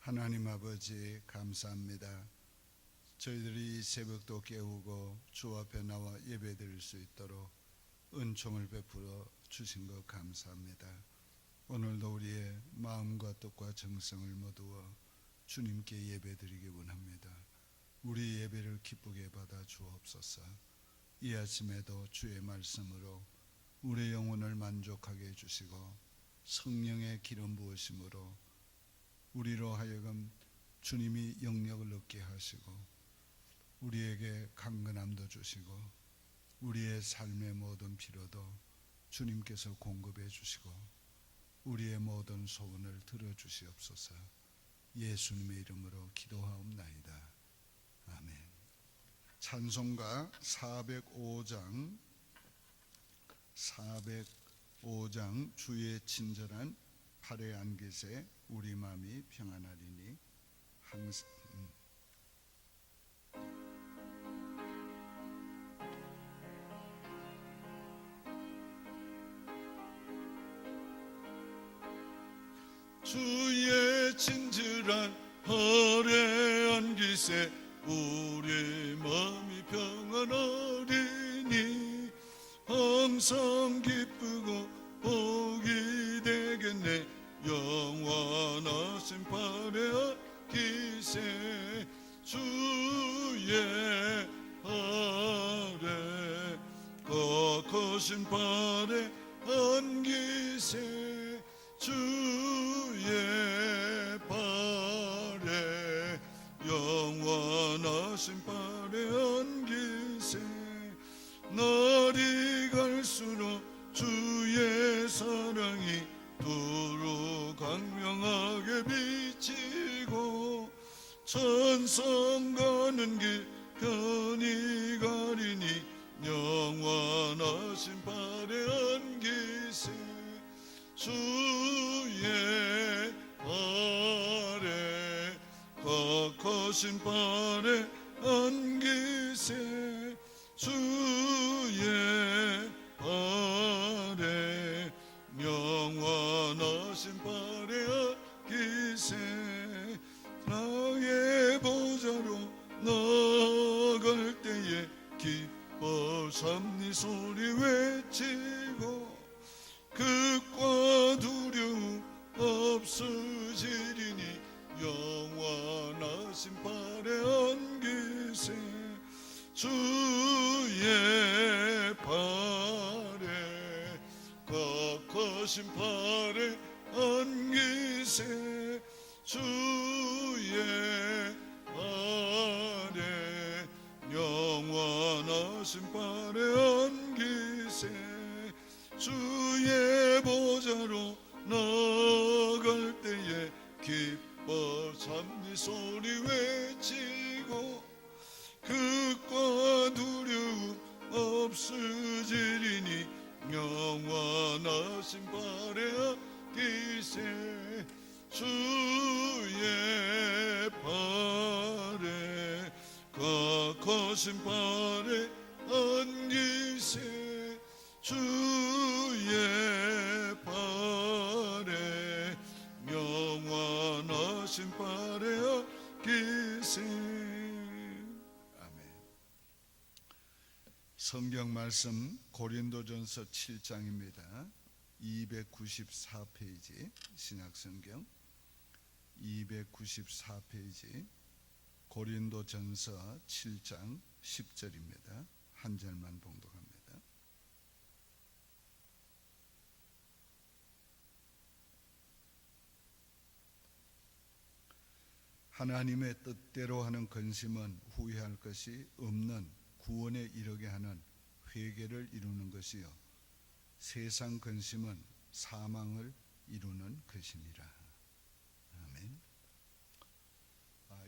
하나님 아버지 감사합니다. 저희들이 새벽도 깨우고 주 앞에 나와 예배드릴 수 있도록 은총을 베풀어 주신 것 감사합니다. 오늘도 우리의 마음과 뜻과 정성을 모두어 주님께 예배드리기 원합니다. 우리 예배를 기쁘게 받아 주옵소서. 이 아침에도 주의 말씀으로 우리의 영혼을 만족하게 해주시고 성령의 기름 부으심으로 우리로 하여금 주님이 영력을 얻게 하시고 우리에게 강건함도 주시고 우리의 삶의 모든 필요도 주님께서 공급해 주시고 우리의 모든 소원을 들어주시옵소서. 예수님의 이름으로 기도하옵나이다. 아멘. 찬송가 405장 주의 친절한 팔에 안기세 우리 마음이 평안하리니 항상 주의 친절한 팔에 안기세 우리 마음이 평안하리니 항상 기쁘고 복이 되겠네. 영원하신 팔에 안기세 주의 팔에 거룩하신 팔에 안기세 주의 팔에 영원하신 팔에 안기세 날이 갈수록 주의 사랑이 두루 광명하게 비치고 천성 가는 길 편히 가리니 영원하신 팔에 안기세 주의 팔에 거룩하신 팔에 안기세 주의 팔에 영원하신 팔에 안기세 나의 보좌로 나갈 때에 기뻐 삼니 소리 외치고 극과 두려움 없어지리니 영원하신 팔에 안기세 주의 팔에 거룩하신 팔에 안기세 주의 팔에 영원하신 팔에 안기세 주의 보좌로 나갈 때에 기뻐 삼니 소리 외치고 극과 두려움 없어지리니 영원하신 팔에 안기세 주의 팔에 거룩하신 팔에 안기세 주의 팔에 영원하신 팔에 안기세. 아멘. 성경 말씀 고린도전서 7장입니다. 294페이지 신약성경 294페이지 고린도전서 7장 10절입니다. 한 절만 봉독합니다. 하나님의 뜻대로 하는 근심은 후회할 것이 없는 구원에 이르게 하는 회개를 이루는 것이요 세상 근심은 사망을 이루는 것이니라. 아멘.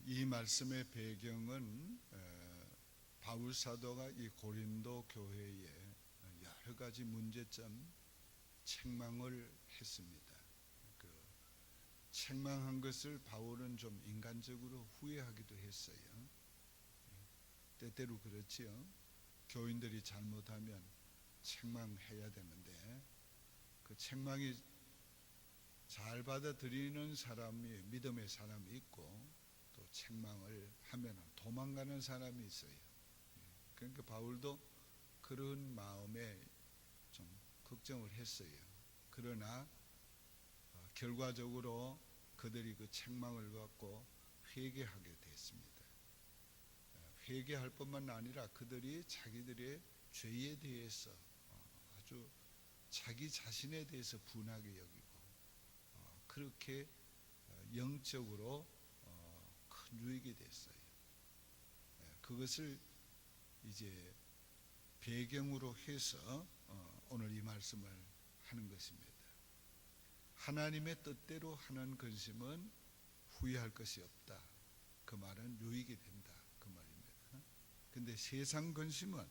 이 말씀의 배경은 바울 사도가 이 고린도 교회에 여러 가지 문제점 책망을 했습니다. 그 책망한 것을 바울은 좀 인간적으로 후회하기도 했어요. 때때로 그렇지요. 교인들이 잘못하면 책망해야 되는데 그 책망이 잘 받아들이는 사람이, 믿음의 사람이 있고, 또 책망을 하면 도망가는 사람이 있어요. 그러니까 바울도 그런 마음에 좀 걱정을 했어요. 그러나 결과적으로 그들이 그 책망을 받고 회개하게 됐습니다. 회개할 뿐만 아니라 그들이 자기들의 죄에 대해서 아주 자기 자신에 대해서 분하게 여기고 그렇게 영적으로 큰 유익이 됐어요. 그것을 이제 배경으로 해서 오늘 이 말씀을 하는 것입니다. 하나님의 뜻대로 하는 근심은 후회할 것이 없다. 그 말은 유익이 된다. 그 말입니다. 근데 세상 근심은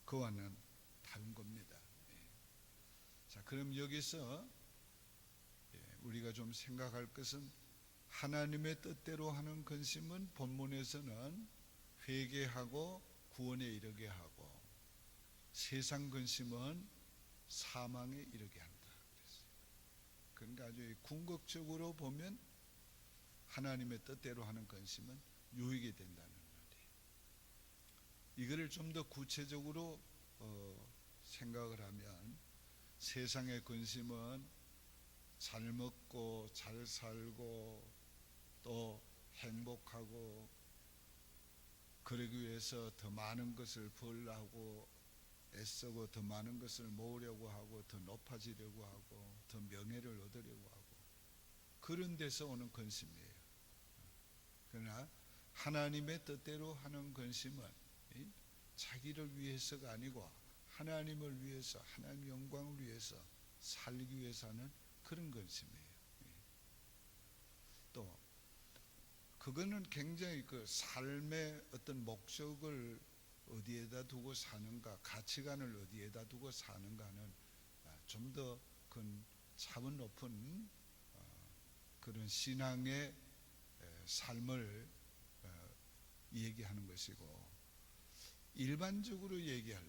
그와는 다른 겁니다. 자, 그럼 여기서 우리가 좀 생각할 것은 하나님의 뜻대로 하는 근심은 본문에서는 회개하고 구원에 이르게 하고 세상 근심은 사망에 이르게 한다. 그러니까 아주 궁극적으로 보면 하나님의 뜻대로 하는 근심은 유익이 된다는 말이에요. 이거를 좀 더 구체적으로 생각을 하면 세상의 근심은 잘 먹고 잘 살고 또 행복하고 그러기 위해서 더 많은 것을 벌려고 애쓰고 더 많은 것을 모으려고 하고 더 높아지려고 하고 더 명예를 얻으려고 하고 그런 데서 오는 근심이에요. 그러나 하나님의 뜻대로 하는 근심은 자기를 위해서가 아니고 하나님을 위해서 하나님 영광을 위해서 살기 위해서 하는 그런 근심이에요. 또 그거는 굉장히 그 삶의 어떤 목적을 어디에다 두고 사는가, 가치관을 어디에다 두고 사는가는 좀 더 큰 차원 높은 그런 신앙의 삶을 얘기하는 것이고 일반적으로 얘기할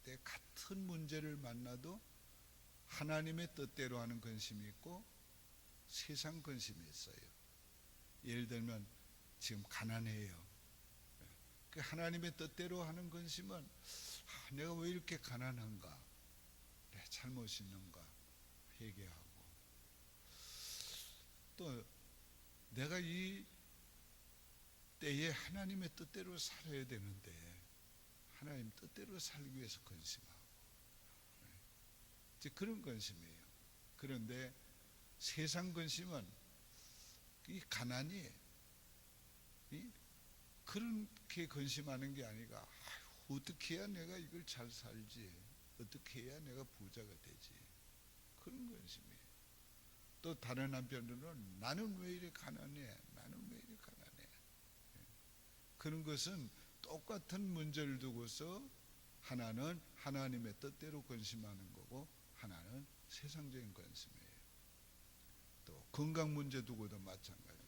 때 같은 문제를 만나도 하나님의 뜻대로 하는 근심이 있고 세상 근심이 있어요. 예를 들면 지금 가난해요. 그 하나님의 뜻대로 하는 근심은 내가 왜 이렇게 가난한가? 내 잘못이 있는가? 회개하고 또 내가 이 때에 하나님의 뜻대로 살아야 되는데 하나님 뜻대로 살기 위해서 근심하고 이제 그런 근심이에요. 그런데 세상 근심은 이 가난이 그렇게 근심하는 게 아니라 어떻게 해야 내가 이걸 잘 살지, 어떻게 해야 내가 부자가 되지, 그런 근심이에요. 또 다른 한편으로는 나는 왜 이렇게 가난해, 나는 왜 이렇게 가난해. 그런 것은 똑같은 문제를 두고서 하나는 하나님의 뜻대로 근심하는 거고 하나는 세상적인 근심이에요. 또 건강 문제 두고도 마찬가지예요.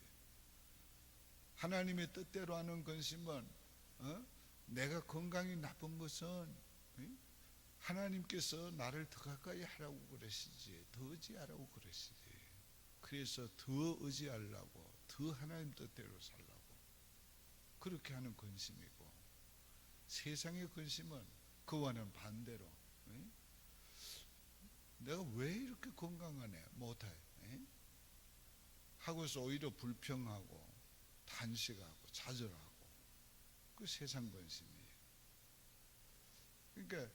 하나님의 뜻대로 하는 근심은 내가 건강이 나쁜 것은 하나님께서 나를 더 가까이 하라고 그러시지, 더 의지하라고 그러시지. 그래서 더 의지하려고, 더 하나님 뜻대로 살라고 그렇게 하는 근심이고, 세상의 근심은 그와는 반대로 내가 왜 이렇게 건강하네, 못해 하고서 오히려 불평하고 단식하고 좌절하고 그 세상 근심이에요. 그러니까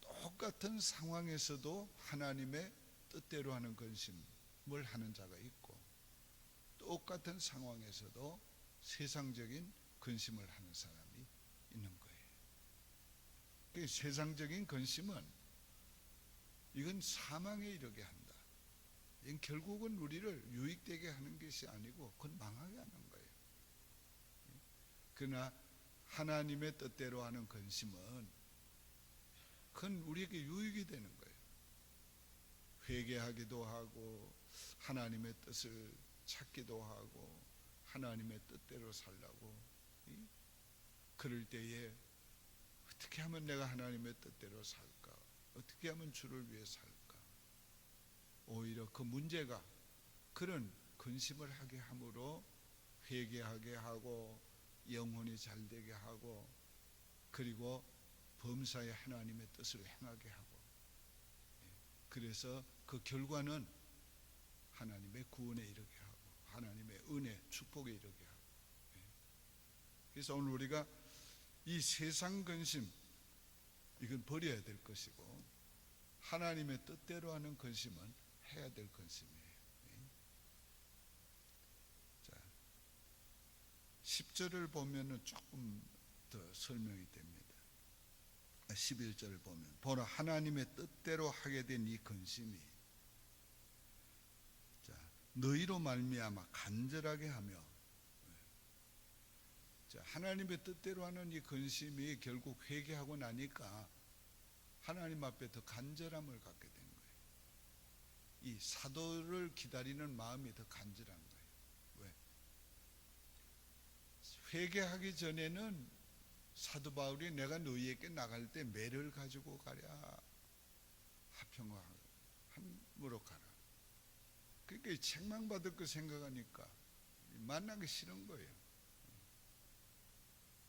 똑같은 상황에서도 하나님의 뜻대로 하는 근심을 하는 자가 있고 똑같은 상황에서도 세상적인 근심을 하는 사람이 있는 거예요. 그 세상적인 근심은 이건 사망에 이르게 한다. 이건 결국은 우리를 유익되게 하는 것이 아니고 그건 망하게 하는 거예요. 그러나 하나님의 뜻대로 하는 근심은 그건 우리에게 유익이 되는 거예요. 회개하기도 하고 하나님의 뜻을 찾기도 하고 하나님의 뜻대로 살라고 그럴 때에 어떻게 하면 내가 하나님의 뜻대로 살까? 어떻게 하면 주를 위해 살까? 오히려 그 문제가 그런 근심을 하게 함으로 회개하게 하고 영혼이 잘되게 하고 그리고 범사에 하나님의 뜻을 행하게 하고 그래서 그 결과는 하나님의 구원에 이르게 하고 하나님의 은혜, 축복에 이르게 하고 그래서 오늘 우리가 이 세상 근심 이건 버려야 될 것이고 하나님의 뜻대로 하는 근심은 해야 될 근심이에요. 자, 10절을 보면은 조금 더 설명이 됩니다. 11절을 보면 보라 하나님의 뜻대로 하게 된 이 근심이 자, 너희로 말미암아 간절하게 하며 자, 하나님의 뜻대로 하는 이 근심이 결국 회개하고 나니까 하나님 앞에 더 간절함을 갖게 된 거예요. 이 사도를 기다리는 마음이 더 간절한 거예요. 왜? 회개하기 전에는 사도 바울이 내가 너희에게 나갈 때 매를 가지고 가랴 하평함으로 가라. 그러니까 책망받을 거 생각하니까 만나기 싫은 거예요.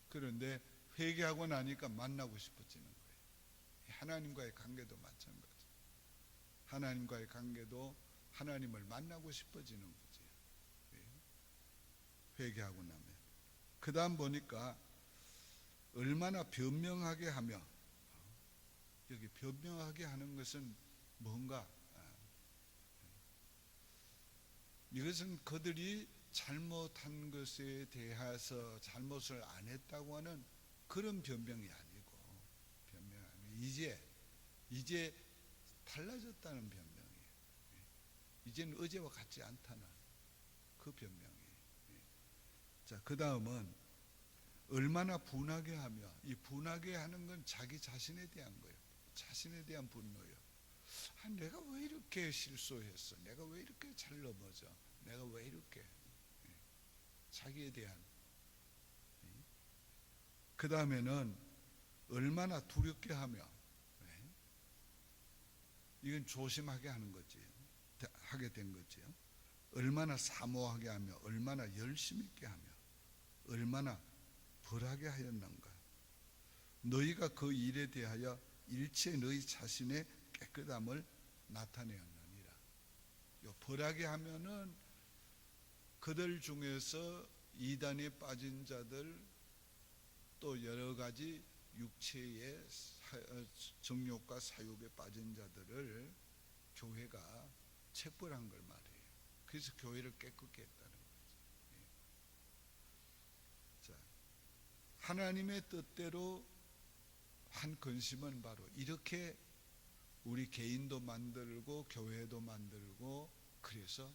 그런데 회개하고 나니까 만나고 싶어지는 거예요. 하나님과의 관계도 마찬가지. 하나님과의 관계도 하나님을 만나고 싶어지는 거지. 회개하고 나면. 그 다음 보니까 얼마나 변명하게 하며 여기 변명하게 하는 것은 뭔가 이것은 그들이 잘못한 것에 대해서 잘못을 안 했다고 하는 그런 변명이 아니고 이제 달라졌다는 변명이에요. 이제는 어제와 같지 않다는 그 변명이에요. 자, 그 다음은 얼마나 분하게 하며 이 분하게 하는 건 자기 자신에 대한 거예요. 자신에 대한 분노예요. 내가 왜 이렇게 실수했어? 내가 왜 이렇게 잘 넘어져? 내가 왜 이렇게 자기에 대한 그 다음에는 얼마나 두렵게 하며 이건 조심하게 하는 거지 하게 된 거지요. 얼마나 사모하게 하며 얼마나 열심 있게 하며 얼마나 벌하게 하였는가. 너희가 그 일에 대하여 일체 너희 자신의 깨끗함을 나타내었느니라. 요 벌하게 하면은 그들 중에서 이단에 빠진 자들 또 여러 가지 육체의 정욕과 사욕에 빠진 자들을 교회가 책벌한 걸 말해요. 그래서 교회를 깨끗게 했다는 거죠. 자, 하나님의 뜻대로 한 근심은 바로 이렇게 우리 개인도 만들고 교회도 만들고 그래서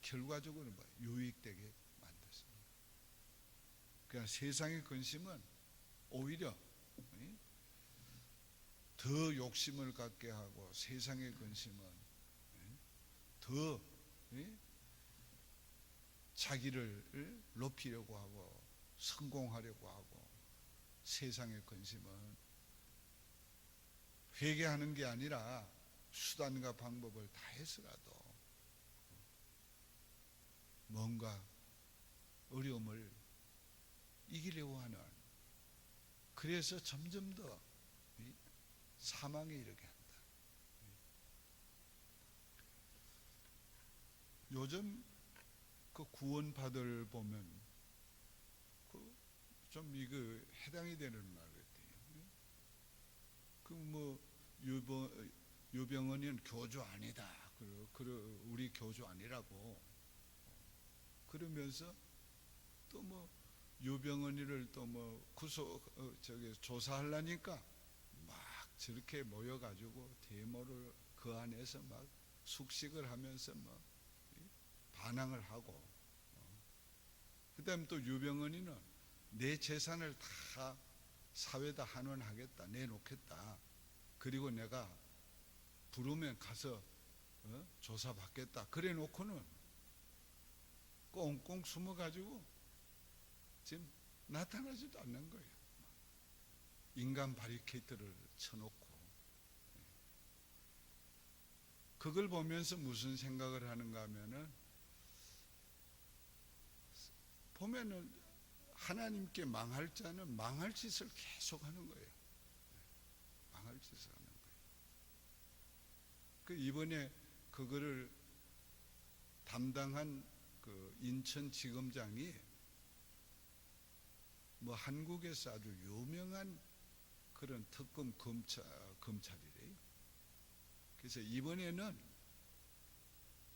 결과적으로 유익되게 만들었습니다. 그러니까 세상의 근심은 오히려 더 욕심을 갖게 하고 세상의 근심은 더 자기를 높이려고 하고 성공하려고 하고 세상의 근심은 회개하는 게 아니라 수단과 방법을 다 해서라도 뭔가 어려움을 이기려고 하는 그래서 점점 더 사망에 이르게 한다. 요즘 그 구원파들 보면 좀 이거 해당이 되는 말 같아요. 그 뭐 유병헌이는 교주 아니다. 우리 교주 아니라고 그러면서 또 뭐 유병헌이를 또 뭐 조사하려니까 막 저렇게 모여가지고 데모를 그 안에서 막 숙식을 하면서 막 반항을 하고 그다음에 또 유병헌이는 내 재산을 다 사회에다 환원하겠다 내놓겠다 그리고 내가 부르면 가서 조사받겠다 그래 놓고는 꽁꽁 숨어가지고 지금 나타나지도 않는 거예요. 인간 바리케이트를 쳐놓고 그걸 보면서 무슨 생각을 하는가 하면은, 보면은 하나님께 망할 자는 망할 짓을 계속 하는 거예요. 망할 짓을 하는 거예요. 그 이번에 그거를 담당한 그 인천지검장이 뭐 한국에서 아주 유명한 그런 특검 검찰이래요. 그래서 이번에는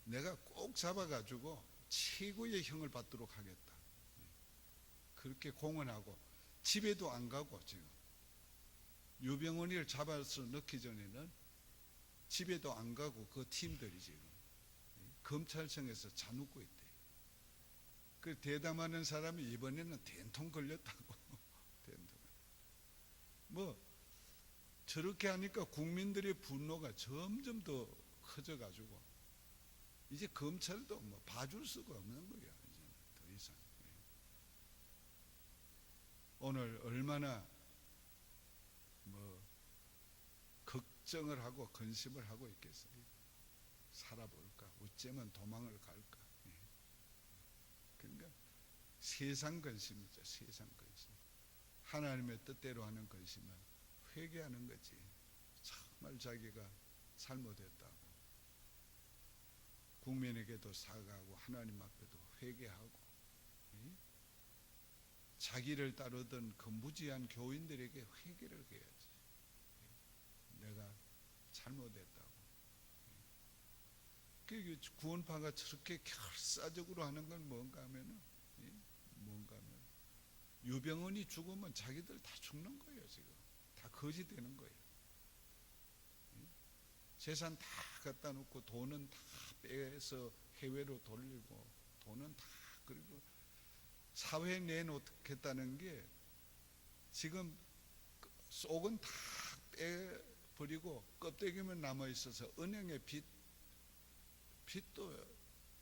내가 꼭 잡아가지고 최고의 형을 받도록 하겠다. 그렇게 공언하고 집에도 안 가고, 지금 유병헌이를 잡아서 넣기 전에는 집에도 안 가고 그 팀들이 지금 검찰청에서 자눕고 있대. 그 대담하는 사람이 이번에는 된통 걸렸다고. 된통. 뭐 저렇게 하니까 국민들의 분노가 점점 더 커져가지고 이제 검찰도 뭐 봐줄 수가 없는 거예요. 이제는 더 이상. 오늘 얼마나 뭐 걱정을 하고 근심을 하고 있겠어요. 살아볼까? 어쩌면 도망을 갈까? 그러니까 세상 근심이죠. 세상 근심. 하나님의 뜻대로 하는 근심은 회개하는 거지. 정말 자기가 잘못했다고 국민에게도 사과하고 하나님 앞에도 회개하고, 자기를 따르던 그 무지한 교인들에게 회개를 해야지. 내가 잘못했다고. 그 구원파가 저렇게 결사적으로 하는 건 뭔가 하면은, 뭔가 하면 유병헌이 죽으면 자기들 다 죽는 거예요. 지금 다 거지 되는 거예요. 재산 다 갖다 놓고 돈은 다 빼서 해외로 돌리고 돈은 다, 그리고 사회에 내놓겠다는 게 지금 속은 다 빼버리고 껍데기만 남아있어서 은행에 빚도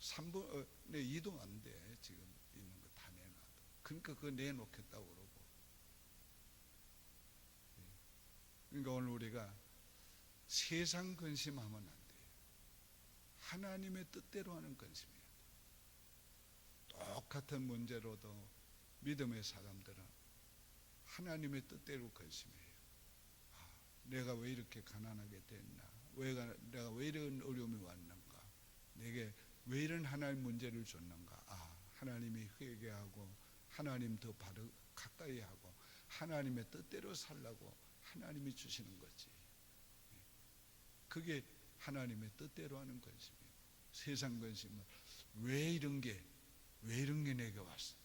3분의 2도 안 돼. 지금 있는 거 다 내놔도. 그러니까 그거 내놓겠다고 그러고. 그러니까 오늘 우리가 세상 근심하면 안 돼요. 하나님의 뜻대로 하는 근심이에요. 똑같은 문제로도 믿음의 사람들은 하나님의 뜻대로 근심해요. 내가 왜 이렇게 가난하게 됐나? 내가 왜 이런 어려움이 왔는가? 내게 왜 이런 하나님 문제를 줬는가? 하나님이 회개하고 하나님 더 바로 가까이 하고 하나님의 뜻대로 살라고 하나님이 주시는 거지. 그게 하나님의 뜻대로 하는 근심이에요. 세상 근심은 왜 이런 게 내게 왔어?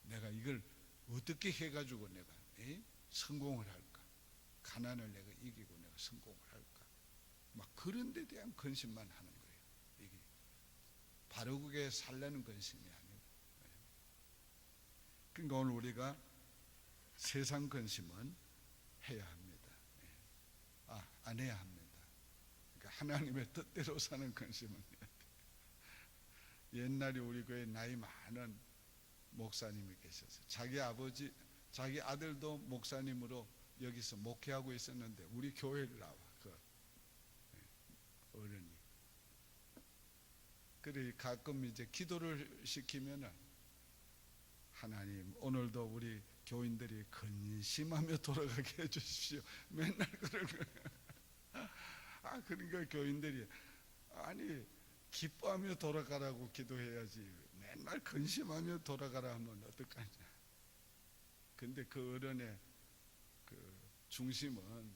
내가 이걸 어떻게 해가지고 내가 성공을 할까? 가난을 내가 이기고 내가 성공을 할까? 막 그런 데 대한 근심만 하는 거예요. 이게 바르게 살려는 근심이 아니고. 그러니까 오늘 우리가 세상 근심은 해야 합니다. 안 해야 합니다. 그러니까 하나님의 뜻대로 사는 근심은 해야 돼요. 옛날에 우리 교회 나이 많은 목사님이 계셔서 자기 아들도 목사님으로 여기서 목회하고 있었는데 우리 교회를 나와. 그 어른이. 그래 가끔 이제 기도를 시키면은, 하나님 오늘도 우리 교인들이 근심하며 돌아가게 해주십시오. 맨날 그런 거예요. 그러니까 교인들이 기뻐하며 돌아가라고 기도해야지 맨날 근심하며 돌아가라 하면 어떡하냐. 근데 그 어른의 그 중심은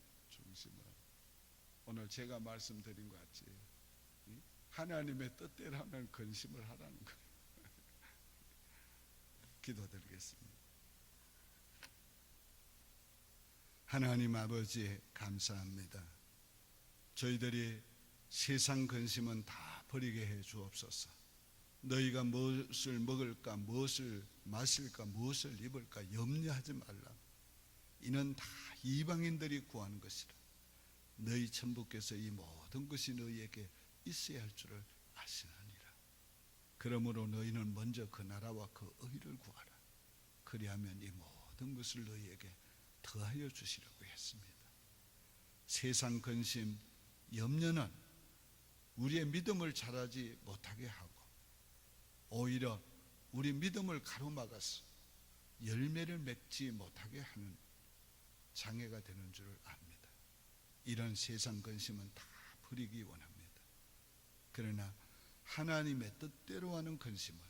오늘 제가 말씀드린 것 같이 하나님의 뜻대로 하면 근심을 하라는 거예요. 기도드리겠습니다. 하나님 아버지 감사합니다. 저희들이 세상 근심은 다 버리게 해 주옵소서. 너희가 무엇을 먹을까, 무엇을 마실까, 무엇을 입을까 염려하지 말라. 이는 다 이방인들이 구하는 것이라. 너희 천부께서 이 모든 것이 너희에게 있어야 할 줄을 아시나니라. 그러므로 너희는 먼저 그 나라와 그 의를 구하라. 그리하면 이 모든 것을 너희에게 더하여 주시라고 했습니다. 세상 근심, 염려는 우리의 믿음을 자라지 못하게 하고 오히려 우리 믿음을 가로막아서 열매를 맺지 못하게 하는 장애가 되는 줄 압니다. 이런 세상 근심은 다 버리기 원합니다. 그러나 하나님의 뜻대로 하는 근심을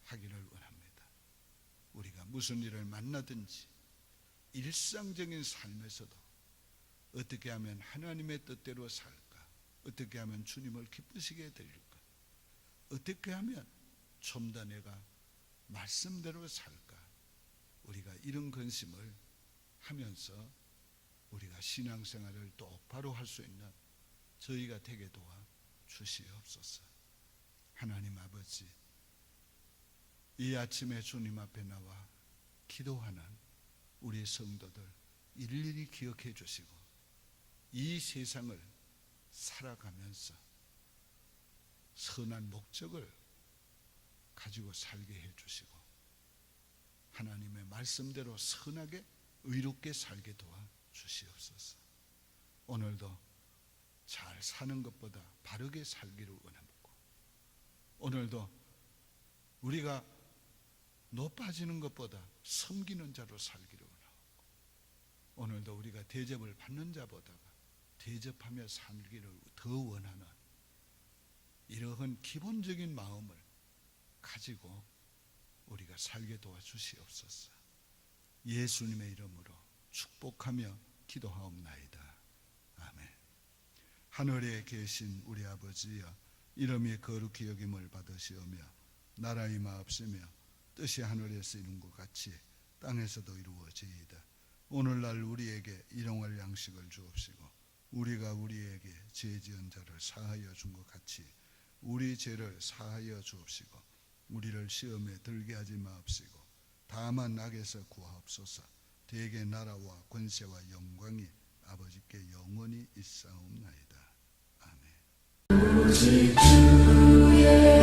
하기를 원합니다. 우리가 무슨 일을 만나든지 일상적인 삶에서도 어떻게 하면 하나님의 뜻대로 살까? 어떻게 하면 주님을 기쁘시게 드릴까? 어떻게 하면 좀 더 내가 말씀대로 살까? 우리가 이런 근심을 하면서 우리가 신앙생활을 똑바로 할 수 있는 저희가 되게 도와 주시옵소서. 하나님 아버지, 이 아침에 주님 앞에 나와 기도하는 우리 성도들 일일이 기억해 주시고 이 세상을 살아가면서 선한 목적을 가지고 살게 해 주시고 하나님의 말씀대로 선하게 의롭게 살게 도와 주시옵소서. 오늘도 잘 사는 것보다 바르게 살기를 원합니다. 오늘도 우리가 높아지는 것보다 섬기는 자로 살기를 원하고 오늘도 우리가 대접을 받는 자보다가 대접하며 살기를 더 원하는 이러한 기본적인 마음을 가지고 우리가 살게 도와주시옵소서. 예수님의 이름으로 축복하며 기도하옵나이다. 아멘. 하늘에 계신 우리 아버지여, 이름이 거룩히 여김을 받으시오며 나라 임하옵시며 뜻이 하늘에서 이룬 것 같이 땅에서도 이루어지이다. 오늘날 우리에게 일용할 양식을 주옵시고 우리가 우리에게 죄 지은 자를 사하여 준 것 같이 우리 죄를 사하여 주옵시고 우리를 시험에 들게 하지 마옵시고 다만 악에서 구하옵소서. 대개 나라와 권세와 영광이 아버지께 영원히 있사옵나이다. 아멘. 오직 주의